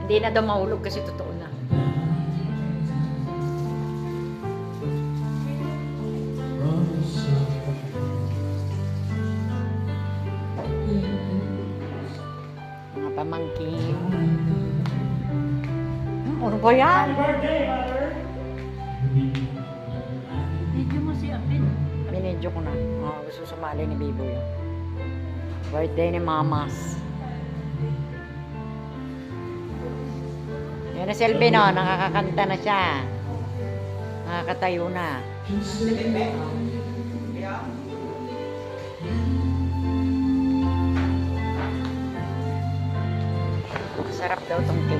Hindi na daw mahulog kasi totoo na. Mga pamangkin. Ano ba yan? Video mo si Apin. Binidyo ko na. Gusto sumali ni Biboy. Birthday ni Mamas. Yan na si Elvin, no? Nakakakanta na siya. Nakakatayo na. Sarap daw tong cake.